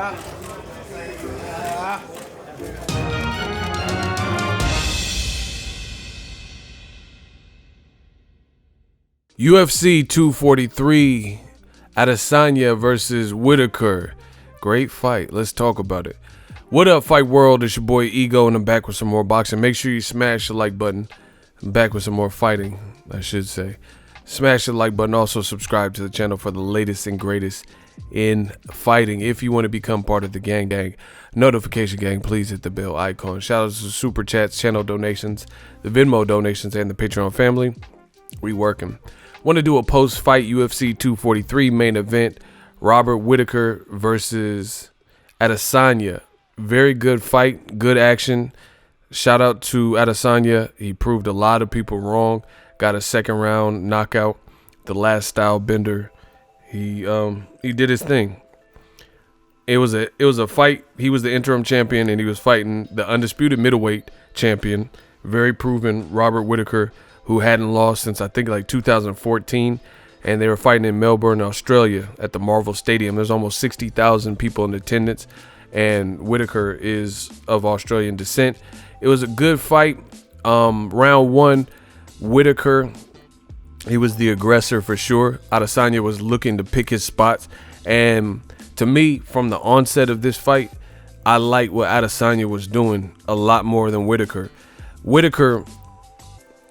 UFC 243, Adesanya versus Whittaker. Great fight. Let's talk about it. What up, Fight World? It's your boy Ego, and I'm back with some more boxing. Make sure you smash the like button. I'm back with some more fighting, I should say. Smash the like button. Also subscribe to the channel for the latest and greatest in fighting. If you want to become part of the gang, notification gang, please hit the bell icon. Shout out to super chats, channel donations, the Venmo donations, and the Patreon family. We working. Want to do a post-fight UFC 243 main event. Robert Whittaker versus Adesanya. Very good fight, good action. Shout out to Adesanya. He proved a lot of people wrong. Got a second round knockout. The last STYLEBENDER. He did his thing. It was a fight. He was the interim champion, and he was fighting the undisputed middleweight champion, very proven Robert Whittaker, who hadn't lost since I think like 2014, and they were fighting in Melbourne, Australia at the Marvel Stadium. There's almost 60,000 people in attendance, and Whittaker is of Australian descent. It was a good fight. Round one, Whittaker, he was the aggressor for sure. Adesanya was looking to pick his spots, and to me, from the onset of this fight, I like what Adesanya was doing a lot more than Whittaker. Whittaker,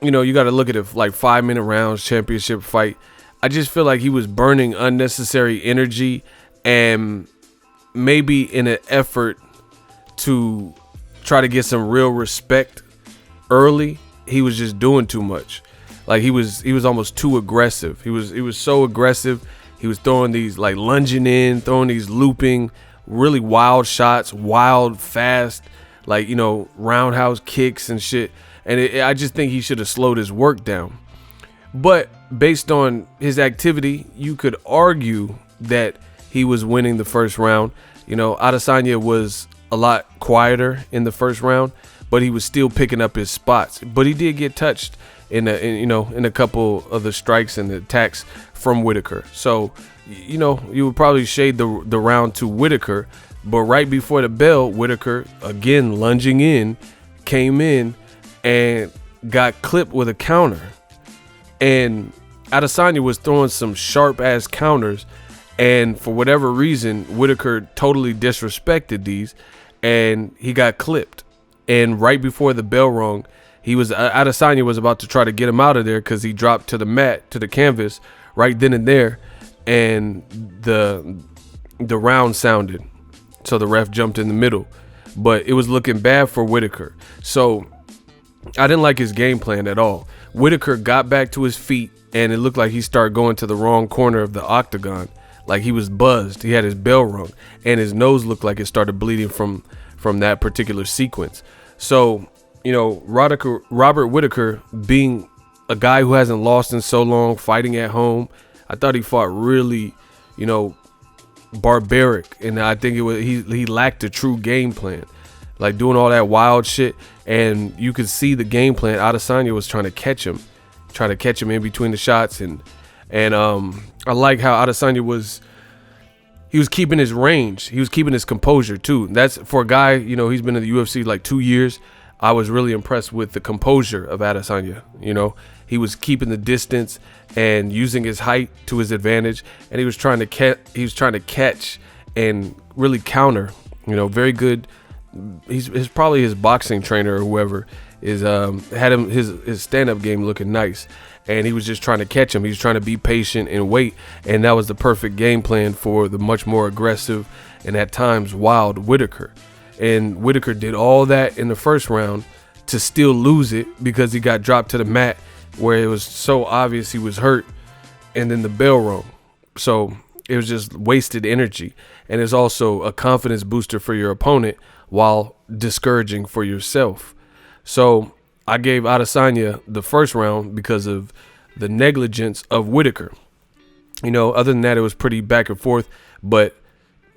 you know, you got to look at it like 5-minute rounds, championship fight. I just feel like he was burning unnecessary energy, and maybe in an effort to try to get some real respect early, he was just doing too much. Like he was almost too aggressive. He was so aggressive. He was throwing these like lunging in, throwing these looping, really wild shots, wild, fast, like, you know, roundhouse kicks and shit. And I just think he should have slowed his work down. But based on his activity, you could argue that he was winning the first round. You know, Adesanya was a lot quieter in the first round, but he was still picking up his spots. But he did get touched in a couple of the strikes and the attacks from Whittaker. So, you know, you would probably shade the round to Whittaker. But right before the bell, Whittaker, again lunging in, came in and got clipped with a counter. And Adesanya was throwing some sharp ass counters, and for whatever reason, Whittaker totally disrespected these, and he got clipped. And right before the bell rung, Adesanya was about to try to get him out of there because he dropped to the mat, to the canvas, right then and there, and the round sounded. So the ref jumped in the middle, but it was looking bad for Whittaker. So I didn't like his game plan at all. Whittaker got back to his feet, and it looked like he started going to the wrong corner of the octagon. Like he was buzzed. He had his bell rung, and his nose looked like it started bleeding from that particular sequence. So, you know, Robert Whittaker, being a guy who hasn't lost in so long, fighting at home, I thought he fought really, you know, barbaric, and I think it was he lacked a true game plan. Like doing all that wild shit, and you could see the game plan. Adesanya was trying to catch him in between the shots, and I like how Adesanya was keeping his range. He was keeping his composure too. That's for a guy, you know, he's been in the UFC like 2 years. I was really impressed with the composure of Adesanya. You know, he was keeping the distance and using his height to his advantage, and he was trying to catch and really counter. You know, very good. He's probably his boxing trainer or whoever is had him his stand-up game looking nice, and he was just trying to catch him. He was trying to be patient and wait, and that was the perfect game plan for the much more aggressive and at times wild Whittaker. And Whittaker did all that in the first round to still lose it because he got dropped to the mat where it was so obvious he was hurt, and then the bell rung. So it was just wasted energy, and it's also a confidence booster for your opponent while discouraging for yourself. So I gave Adesanya the first round because of the negligence of Whittaker. You know, other than that, it was pretty back and forth, but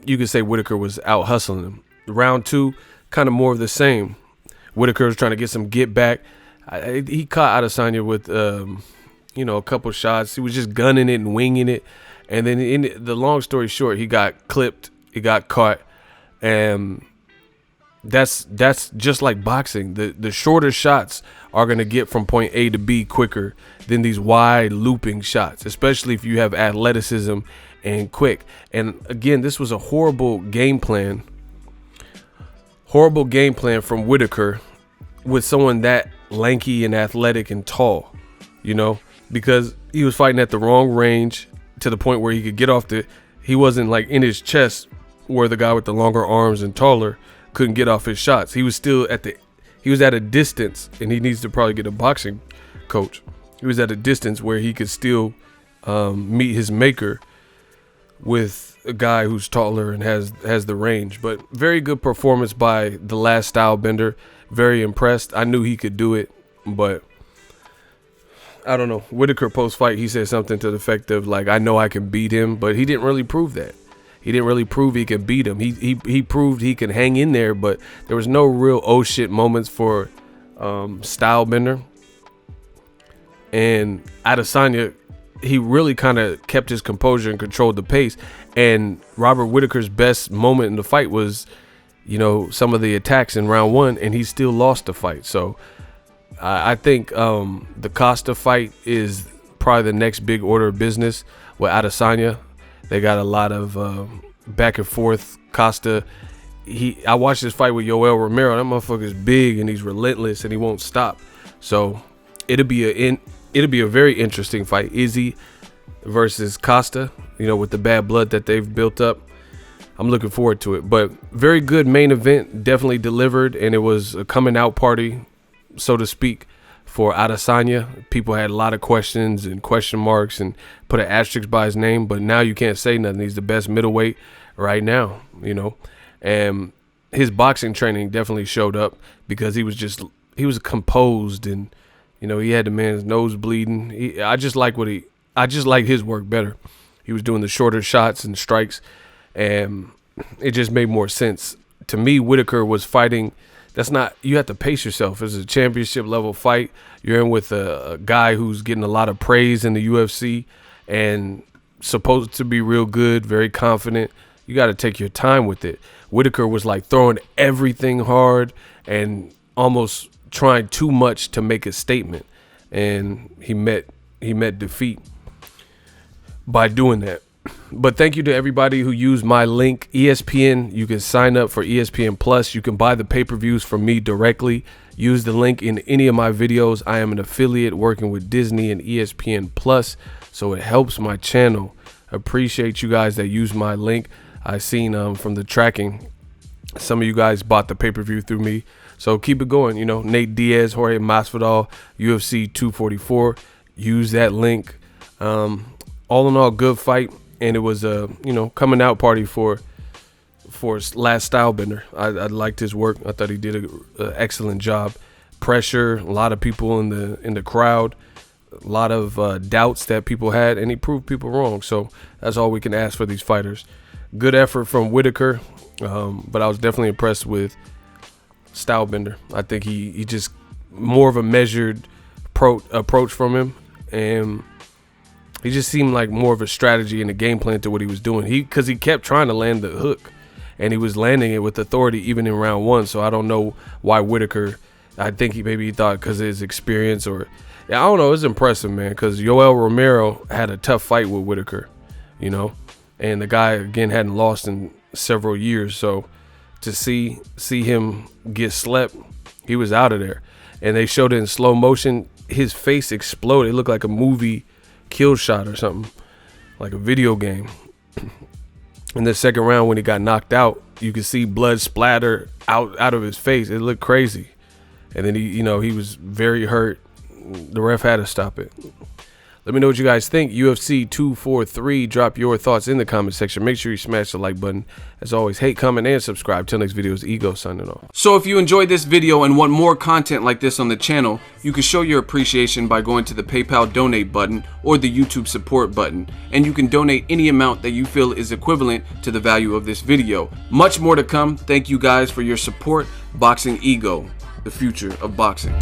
you could say Whittaker was out hustling him. Round two, kind of more of the same. Whittaker was trying to get some get back. He caught Adesanya with, a couple shots. He was just gunning it and winging it. And then, in the long story short, he got clipped. He got caught. And that's just like boxing. The shorter shots are going to get from point A to B quicker than these wide looping shots, especially if you have athleticism and quick. And again, this was a horrible game plan from Whittaker with someone that lanky and athletic and tall, you know, because he was fighting at the wrong range to the point where he could get off he wasn't like in his chest where the guy with the longer arms and taller couldn't get off his shots. He was still he was at a distance, and he needs to probably get a boxing coach. He was at a distance where he could still meet his maker with a guy who's taller and has the range. But very good performance by the last Stylebender. Very impressed. I knew he could do it, but I don't know. Whittaker post-fight, he said something to the effect of like, I know I can beat him, but he didn't really prove that. He didn't really prove he could beat him. He proved he can hang in there, but there was no real oh shit moments for Stylebender. And Adesanya, he really kind of kept his composure and controlled the pace. And Robert Whittaker's best moment in the fight was, you know, some of the attacks in round 1, and he still lost the fight. So I think the Costa fight is probably the next big order of business with Adesanya. They got a lot of back and forth. Costa, I watched this fight with Yoel Romero. That motherfucker's big and he's relentless and he won't stop. So it'll be a very interesting fight. Izzy versus Costa, you know, with the bad blood that they've built up. I'm looking forward to it. But very good main event, definitely delivered, and it was a coming out party, so to speak, for Adesanya. People had a lot of questions and question marks and put an asterisk by his name, but now you can't say nothing. He's the best middleweight right now, you know. And his boxing training definitely showed up because he was composed, and you know, he had the man's nose bleeding. I just like his work better. He was doing the shorter shots and strikes, and it just made more sense to me. Whittaker was fighting. You have to pace yourself. It's a championship level fight. You're in with a guy who's getting a lot of praise in the UFC and supposed to be real good, very confident. You got to take your time with it. Whittaker was like throwing everything hard and almost trying too much to make a statement, and he met defeat by doing that. But thank you to everybody who used my link, ESPN. You can sign up for ESPN Plus. You can buy the pay-per-views from me directly. Use the link in any of my videos. I am an affiliate working with Disney and ESPN Plus, so it helps my channel. Appreciate you guys that use my link. I seen from the tracking, some of you guys bought the pay-per-view through me. So keep it going. You know, Nate Diaz, Jorge Masvidal, UFC 244. Use that link. All in all, good fight. And it was a, you know, coming out party for last Stylebender. I liked his work. I thought he did an excellent job. Pressure, a lot of people in the crowd, a lot of doubts that people had, and he proved people wrong. So that's all we can ask for these fighters. Good effort from Whittaker, but I was definitely impressed with Stylebender. I think he just more of a measured approach from him, and he just seemed like more of a strategy and a game plan to what he was doing. Because he kept trying to land the hook, and he was landing it with authority even in round 1. So I don't know why Whittaker. I think he thought because of his experience, or I don't know. It's impressive, man. Because Yoel Romero had a tough fight with Whittaker, you know, and the guy again hadn't lost in several years. So to see him get slept, he was out of there. And they showed it in slow motion. His face exploded. It looked like a movie kill shot or something, like a video game. In the second round, when he got knocked out, you could see blood splatter out of his face. It looked crazy. And then he was very hurt. The ref had to stop it. Let me know what you guys think. UFC 243. Drop your thoughts in the comment section. Make sure you smash the like button. As always, hate, comment, and subscribe. Till next video is Ego signing off. So if you enjoyed this video and want more content like this on the channel, you can show your appreciation by going to the PayPal donate button or the YouTube support button. And you can donate any amount that you feel is equivalent to the value of this video. Much more to come. Thank you guys for your support. Boxing Ego, the future of boxing.